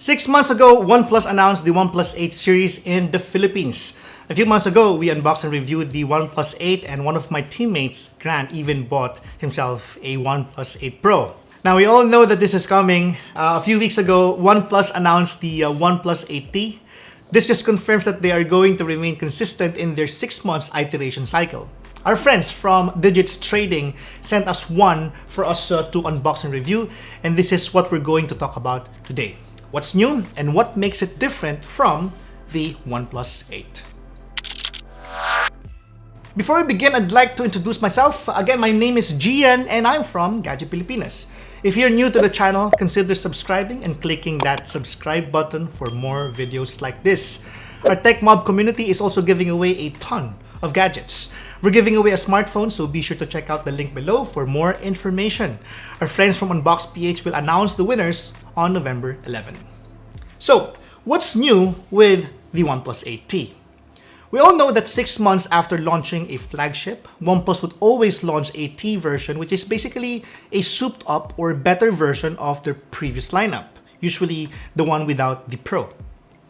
6 months ago, OnePlus announced the OnePlus 8 series in the Philippines. A few months ago, we unboxed and reviewed the OnePlus 8, and one of my teammates, Grant, even bought himself a OnePlus 8 Pro. Now, we all know that this is coming. A few weeks ago, OnePlus announced the OnePlus 8T. This just confirms that they are going to remain consistent in their 6 months iteration cycle. Our friends from Digits Trading sent us one for us to unbox and review, and this is what we're going to talk about today. What's new and what makes it different from the OnePlus 8. Before we begin, I'd like to introduce myself. Again, my name is Gian and I'm from Gadget Pilipinas. If you're new to the channel, consider subscribing and clicking that subscribe button for more videos like this. Our Tech Mob community is also giving away a ton of gadgets. We're giving away a smartphone, so be sure to check out the link below for more information. Our friends from Unbox PH will announce the winners on November 11. So, what's new with the OnePlus 8T? We all know that 6 months after launching a flagship, OnePlus would always launch a T version, which is basically a souped up or better version of their previous lineup, usually the one without the Pro.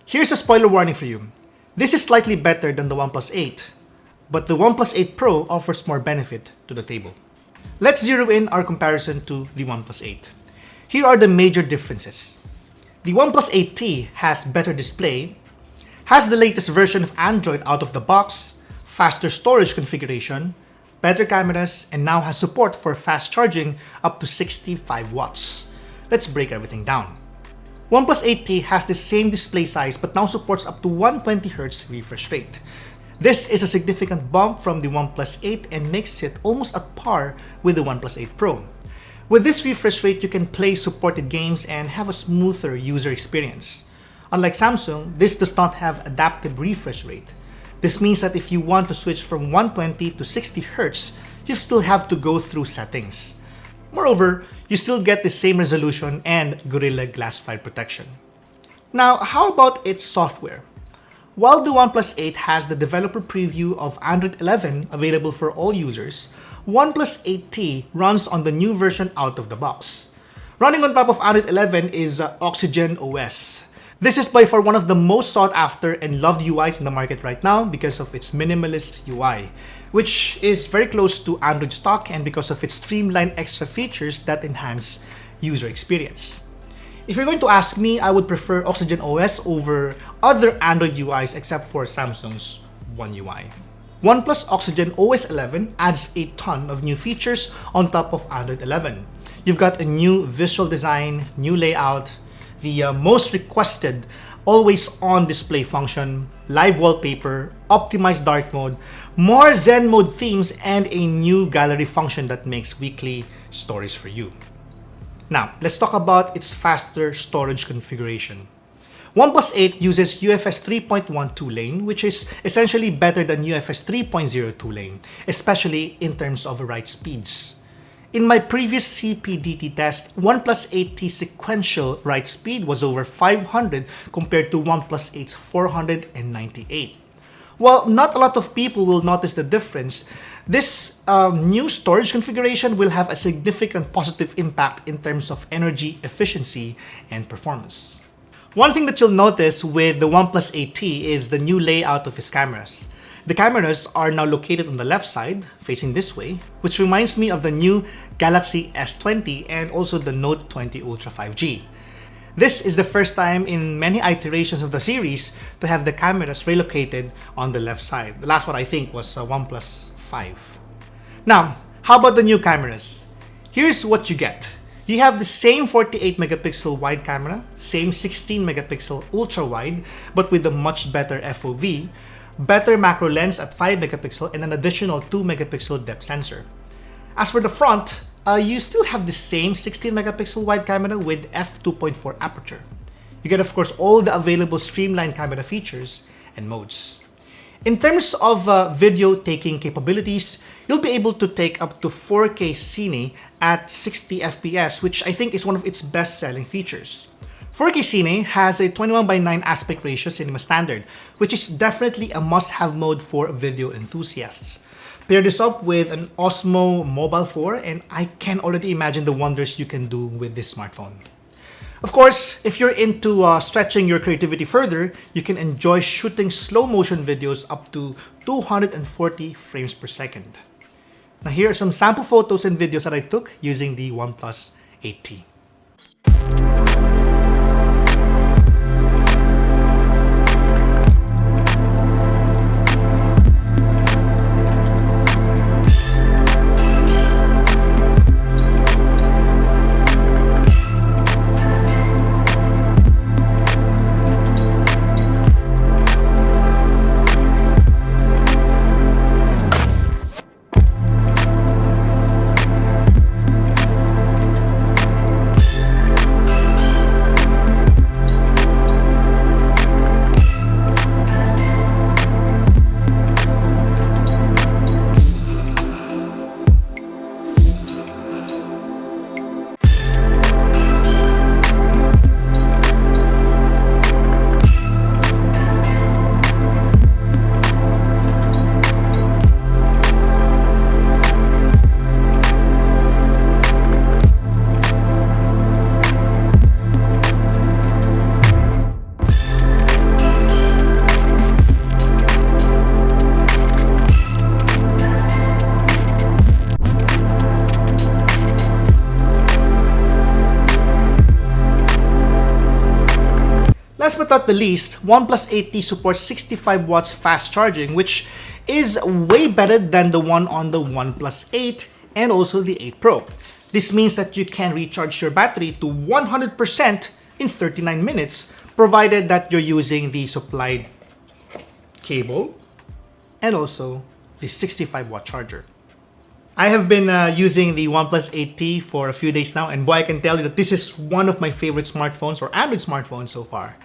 Here's a spoiler warning for you. This is slightly better than the OnePlus 8, but the OnePlus 8 Pro offers more benefit to the table. Let's zero in our comparison to the OnePlus 8. Here are the major differences. The OnePlus 8T has better display, has the latest version of Android out of the box, faster storage configuration, better cameras, and now has support for fast charging up to 65 watts. Let's break everything down. OnePlus 8T has the same display size but now supports up to 120Hz refresh rate. This is a significant bump from the OnePlus 8 and makes it almost at par with the OnePlus 8 Pro. With this refresh rate, you can play supported games and have a smoother user experience. Unlike Samsung, this does not have adaptive refresh rate. This means that if you want to switch from 120 to 60 Hz, you still have to go through settings. Moreover, you still get the same resolution and Gorilla Glass 5 protection. Now, how about its software? While the OnePlus 8 has the developer preview of Android 11 available for all users, OnePlus 8T runs on the new version out of the box. Running on top of Android 11 is Oxygen OS. This is by far one of the most sought after and loved UIs in the market right now because of its minimalist UI, which is very close to Android stock and because of its streamlined extra features that enhance user experience. If you're going to ask me, I would prefer Oxygen OS over other Android UIs except for Samsung's One UI. OnePlus Oxygen OS 11 adds a ton of new features on top of Android 11. You've got a new visual design, new layout, the most requested always-on display function, live wallpaper, optimized dark mode, more Zen mode themes, and a new gallery function that makes weekly stories for you. Now, let's talk about its faster storage configuration. OnePlus 8 uses UFS 3.12 lane, which is essentially better than UFS 3.02 lane, especially in terms of write speeds. In my previous CPDT test, OnePlus 8T sequential write speed was over 500 compared to OnePlus 8's 498. While not a lot of people will notice the difference, this new storage configuration will have a significant positive impact in terms of energy efficiency and performance. One thing that you'll notice with the OnePlus 8T is the new layout of its cameras. The cameras are now located on the left side, facing this way, which reminds me of the new Galaxy S20 and also the Note 20 Ultra 5G. This is the first time in many iterations of the series to have the cameras relocated on the left side. The last one I think was OnePlus 5. Now, how about the new cameras? Here's what you get. You have the same 48 megapixel wide camera, same 16 megapixel ultra wide, but with a much better FOV, better macro lens at 5 megapixel, and an additional 2 megapixel depth sensor. As for the front, you still have the same 16 megapixel wide camera with f2.4 aperture. You get, of course, all the available streamlined camera features and modes. In terms of video taking capabilities, you'll be able to take up to 4K Cine at 60 FPS, which I think is one of its best-selling features. 4K Cine has a 21:9 aspect ratio cinema standard, which is definitely a must-have mode for video enthusiasts. Pair this up with an Osmo Mobile 4 and I can already imagine the wonders you can do with this smartphone. Of course, if you're into stretching your creativity further, you can enjoy shooting slow motion videos up to 240 frames per second. Now here are some sample photos and videos that I took using the OnePlus 8T. Last but not the least, OnePlus 8T supports 65 watts fast charging, which is way better than the one on the OnePlus 8 and also the 8 Pro. This means that you can recharge your battery to 100% in 39 minutes, provided that you're using the supplied cable and also the 65 watt charger. I have been using the OnePlus 8T for a few days now, and boy, I can tell you that this is one of my favorite smartphones or Android smartphones so far.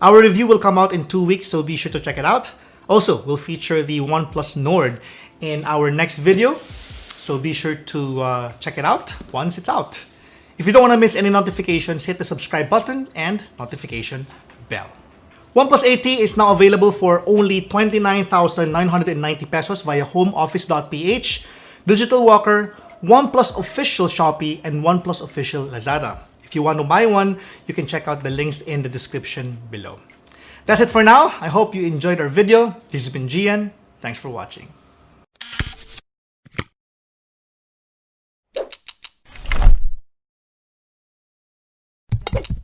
Our review will come out in 2 weeks, so be sure to check it out. Also, we'll feature the OnePlus Nord in our next video, so be sure to check it out once it's out. If you don't want to miss any notifications, hit the subscribe button and notification bell. OnePlus 8T is now available for only 29,990 pesos via HomeOffice.ph, Digital Walker, OnePlus Official Shopee, and OnePlus Official Lazada. If you want to buy one, you can check out the links in the description below. That's it for now. I hope you enjoyed our video. This has been Gian. Thanks for watching.